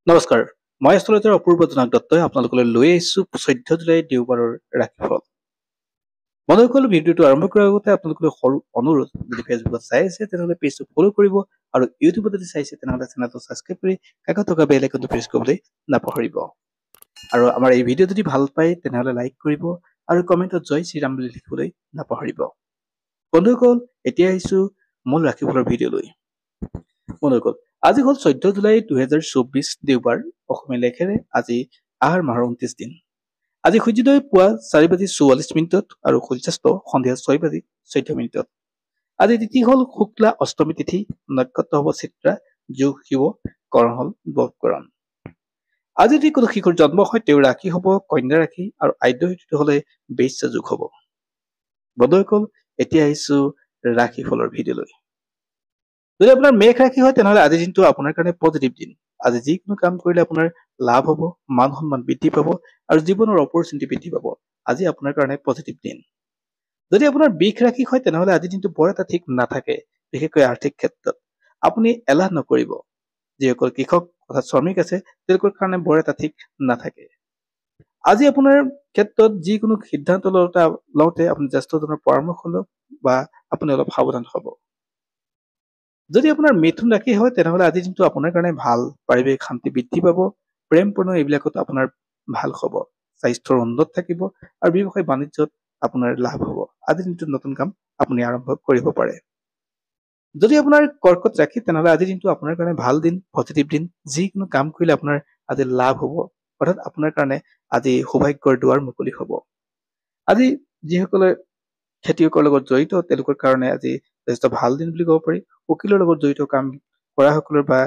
নমস্কাৰ, মই এষ্ট্ৰলজাৰ অপূৰ্ব জনাক দত্তই আপোনালোকলৈ লৈ আহিছোঁ 14 জুলাই দেওবাৰৰ ৰাশিফল। বন্ধুসকল, ভিডিঅ'টো আৰম্ভ কৰাৰ আগতে আপোনালোকলৈ সৰু অনুৰোধ, যদি ফেচবুকত চাই আছে তেনেহ'লে পেজটো ফ'ল' কৰিব আৰু ইউটিউবত যদি চাইছে তেনেহ'লে চেনেলটো ছাবস্ক্ৰাইব কৰি কাষত থকা বেল আইকনটো প্ৰেছ কৰিবলৈ নাপাহৰিব। আৰু আমাৰ এই ভিডিঅ' যদি ভাল পায় তেনেহ'লে লাইক কৰিব আৰু কমেণ্টত জয় শ্ৰীৰাম বুলি লিখিবলৈ নাপাহৰিব। বন্ধুসকল, এতিয়া আহিছোঁ মূল ৰাশিফলৰ ভিডিঅ'লৈ। বন্ধুসকল, আজি হ'ল 14 জুলাই 2024 দেওবাৰ। অসমীয়া লেখেৰে আজি আহাৰ মাহৰ 29 দিন। আজি সূৰ্যোদয় পুৱা 4:44 আৰু সূৰ্যাস্ত সন্ধিয়া 6:14। আজি তিথি হ'ল শুক্লা অষ্টমী তিথি, নক্ষত্ৰ হ'ব চিত্ৰা, যোগ শিৱ, কৰণ হ'ল বকৰণ। আজি যদি কোনো শিশুৰ জন্ম হয় তেওঁৰ ৰাশি হ'ব কন্যা ৰাশি আৰু আদ্য তিথি হ'লে বৈশ্য যোগ হ'ব। বন্ধুসকল, এতিয়া আহিছোঁ ৰাশিফলৰ ভিডিঅ'লৈ। যদি আপোনাৰ মেঘ ৰাশি হয় তেনেহ'লে আজি দিনটো আপোনাৰ কাৰণে পজিটিভ দিন। আজি যিকোনো কাম কৰিলে আপোনাৰ লাভ হ'ব, মান সন্মান বৃদ্ধি পাব আৰু জীৱনৰ অপৰচুনিটি বৃদ্ধি পাব। আজি আপোনাৰ কাৰণে পজিটিভ দিন। যদি আপোনাৰ বৃষ ৰাশি হয় তেনেহ'লে আজি দিনটো বৰ এটা ঠিক নাথাকে, বিশেষকৈ আৰ্থিক ক্ষেত্ৰত। আপুনি এলাহ নকৰিব। যিসকল কৃষক অৰ্থাৎ শ্ৰমিক আছে তেওঁলোকৰ কাৰণে বৰ এটা ঠিক নাথাকে। আজি আপোনাৰ ক্ষেত্ৰত যিকোনো সিদ্ধান্ত লওঁতে আপুনি জ্যেষ্ঠজনৰ পৰামৰ্শ লওক বা আপুনি অলপ সাৱধান হ'ব। যদি আপোনাৰ মিথুন ৰাশি হয় তেনেহ'লে আজি দিনটো আপোনাৰ কাৰণে ভাল, পাৰিবাৰিক শান্তি বৃদ্ধি পাব, প্ৰেম প্ৰণয় এইবিলাকত আপোনাৰ ভাল হ'ব, স্বাস্থ্যৰ উন্নত থাকিব আৰু ব্যৱসায় বাণিজ্যত আপোনাৰ লাভ হ'ব। আজি দিনটোত নতুন কাম আপুনি আৰম্ভ কৰিব পাৰে। যদি আপোনাৰ কৰ্কট ৰাশি তেনেহ'লে আজি দিনটো আপোনাৰ কাৰণে ভাল দিন, পজিটিভ দিন। যিকোনো কাম কৰিলে আপোনাৰ আজি লাভ হ'ব, অৰ্থাৎ আপোনাৰ কাৰণে আজি সৌভাগ্যৰ দুৱাৰ মুকলি হ'ব। আজি যিসকলে খেতিয়কৰ লগত জড়িত তেওঁলোকৰ কাৰণে আজি যথেষ্ট ভাল দিন বুলি ক'ব পাৰি। উকিলৰ লগত জড়িত কাম কৰাসকলৰ বা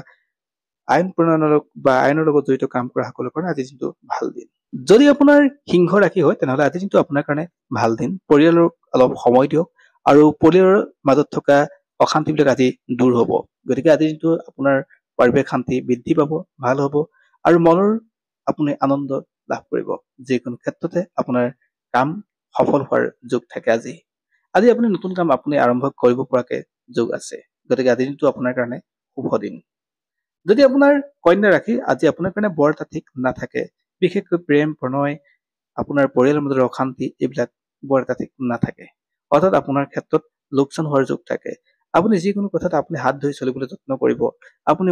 আইন প্ৰণয়নৰ বা আইনৰ লগত জড়িত কাম কৰা সকলৰ কাৰণে আজি দিনটো ভাল দিন। যদি আপোনাৰ সিংহ ৰাশি হয় তেনেহ'লে আজি দিনটো আপোনাৰ কাৰণে ভাল দিন। পৰিয়ালক অলপ সময় দিয়ক আৰু পৰিয়ালৰ মাজত থকা অশান্তিবিলাক আজি দূৰ হ'ব। গতিকে আজি দিনটো আপোনাৰ পাৰিবাৰিক শান্তি বৃদ্ধি পাব, ভাল হ'ব আৰু মনৰ আপুনি আনন্দ লাভ কৰিব। যিকোনো ক্ষেত্ৰতে আপোনাৰ কাম সফল হোৱাৰ যোগ থাকে আজি। আজি আপুনি নতুন কাম আপুনি আৰম্ভ কৰিব পৰাকে যোগ আছে। গতিকে আজি দিনটো আপোনাৰ কাৰণে শুভ দিন। যদি আপোনাৰ কন্যা ৰাশি, আজি আপোনাৰ কাৰণে বৰ এটা ঠিক নাথাকে, বিশেষকৈ প্ৰেম প্ৰণয়, আপোনাৰ পৰিয়ালৰ মাজৰ অশান্তি এইবিলাক বৰ এটা ঠিক নাথাকে, অৰ্থাৎ আপোনাৰ ক্ষেত্ৰত লোকচান হোৱাৰ যোগ থাকে। আপুনি যিকোনো কথাত আপুনি হাত ধৰি চলিবলৈ যত্ন কৰিব। আপুনি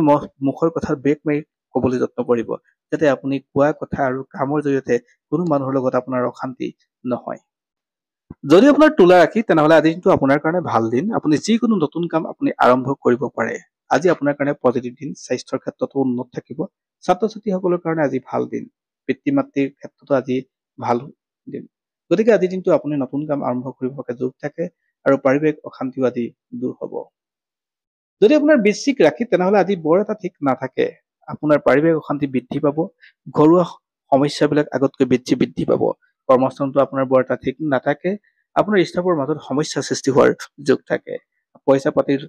মুখৰ কথাত ব্ৰেক মাৰি ক'বলৈ যত্ন কৰিব, যাতে আপুনি কোৱা কথা আৰু কামৰ জৰিয়তে কোনো মানুহৰ লগত আপোনাৰ অশান্তি নহয়। যদি আপোনাৰ তুলা ৰাশি তেনেহ'লে আজি দিনটো আপোনাৰ কাৰণে ভাল দিন। আপুনি যিকোনো নতুন কাম আপুনি আৰম্ভ কৰিব পাৰে। আজি আপোনাৰ কাৰণে পজিটিভ দিন, স্বাস্থ্যৰ ক্ষেত্ৰতো উন্নত থাকিব। ছাত্ৰ ছাত্ৰীসকলৰ কাৰণে আজি ভাল দিন, পিতৃ মাতৃৰ ক্ষেত্ৰতো আজি ভাল দিন। গতিকে আজি দিনটো আপুনি নতুন কাম আৰম্ভ কৰিব পৰাকে যোগ থাকে আৰু পাৰিবাৰিক অশান্তিও আজি দূৰ হ'ব। যদি আপোনাৰ বৃশ্চিক ৰাশি তেনেহ'লে আজি বৰ এটা ঠিক নাথাকে। আপোনাৰ পাৰিবাৰিক অশান্তি বৃদ্ধি পাব, ঘৰুৱা সমস্যাবিলাক আগতকৈ বৃদ্ধি পাব। কৰ্মস্থানটো আপোনাৰ বৰ এটা ঠিক নাথাকে। আপোনাৰ ষ্টাফৰ মাজত সমস্যাৰ সৃষ্টি হোৱাৰ যোগ থাকে। পইচা পাতিৰ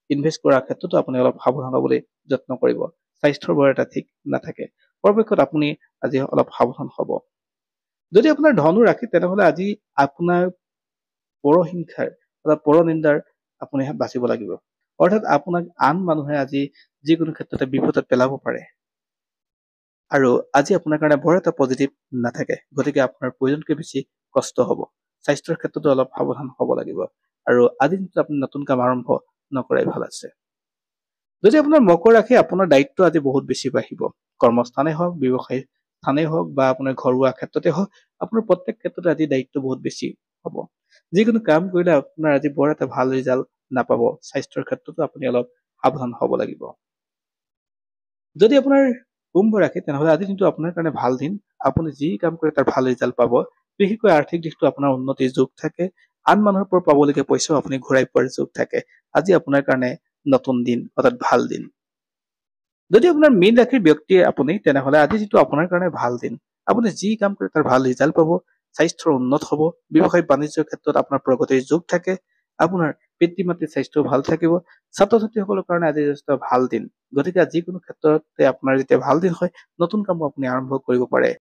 ইনভেষ্ট কৰাৰ ক্ষেত্ৰতো আপুনি অলপ সাৱধান হ'বলৈ যত্ন কৰিব। স্বাস্থ্যৰ বৰ এটা ঠিক নাথাকে, পৰাপক্ষত আপুনি আজি অলপ সাৱধান হ'ব। যদি আপোনাৰ ধনু ৰাশি তেনেহ'লে আজি আপোনাৰ পৰহিংসাৰ অৰ্থাৎ পৰনিন্দাৰ আপুনি বাচিব লাগিব, অৰ্থাৎ আপোনাক আন মানুহে আজি যিকোনো ক্ষেত্ৰতে বিপদত পেলাব পাৰে আৰু আজি আপোনাৰ কাৰণে বৰ এটা পজিটিভ নাথাকে। গতিকে আপোনাৰ প্ৰয়োজনতকৈ বেছি কষ্ট হ'ব। স্বাস্থ্যৰ ক্ষেত্ৰতো অলপ সাৱধান হ'ব লাগিব আৰু আজি দিনটোত আপুনি নতুন কাম আৰম্ভ নকৰাই ভাল আছে। যদি আপোনাৰ মকৰ ৰাশি, আপোনাৰ দায়িত্ব আজি বহুত বেছি বাঢ়িব। কৰ্মস্থানেই হওক, ব্যৱসায় স্থানেই হওক বা আপোনাৰ ঘৰুৱা ক্ষেত্ৰতে হওক, আপোনাৰ প্ৰত্যেক ক্ষেত্ৰতে আজি দায়িত্ব বহুত বেছি হ'ব। যিকোনো কাম কৰিলে আপোনাৰ আজি বৰ এটা ভাল ৰিজাল্ট নাপাব। স্বাস্থ্যৰ ক্ষেত্ৰতো আপুনি অলপ সাৱধান হ'ব লাগিব। যদি আপোনাৰ কুম্ভ ৰাশি তেনেহ'লে আজি দিনটো আপোনাৰ কাৰণে ভাল দিন। আপুনি যি কাম কৰে তাৰ ভাল ৰিজাল্ট পাব। বিশেষকৈ আৰ্থিক দিশটো আপোনাৰ উন্নতিৰ যোগ থাকে। আন মানুহৰ পৰা পাবলগীয়া পইচাও আপুনি ঘূৰাই পোৱাৰ যোগ থাকে। আজি আপোনাৰ কাৰণে নতুন দিন, অৰ্থাৎ ভাল দিন। যদি আপোনাৰ মীন ৰাশিৰ ব্যক্তি আপুনি তেনেহ'লে আজি যিটো আপোনাৰ কাৰণে ভাল দিন। আপুনি যি কাম কৰে তাৰ ভাল ৰিজাল্ট পাব, স্বাস্থ্যৰ উন্নত হ'ব, ব্যৱসায় বাণিজ্যৰ ক্ষেত্ৰত আপোনাৰ প্ৰগতিৰ যোগ থাকে, আপোনাৰ পিতৃ মাতৃৰ স্বাস্থ্য ভাল থাকিব। ছাত্ৰ ছাত্ৰীসকলৰ কাৰণে আজি যথেষ্ট ভাল দিন। গতিকে যিকোনো ক্ষেত্ৰতে আপোনাৰ যেতিয়া ভাল দিন হয়, নতুন কামো আপুনি আৰম্ভ কৰিব পাৰে।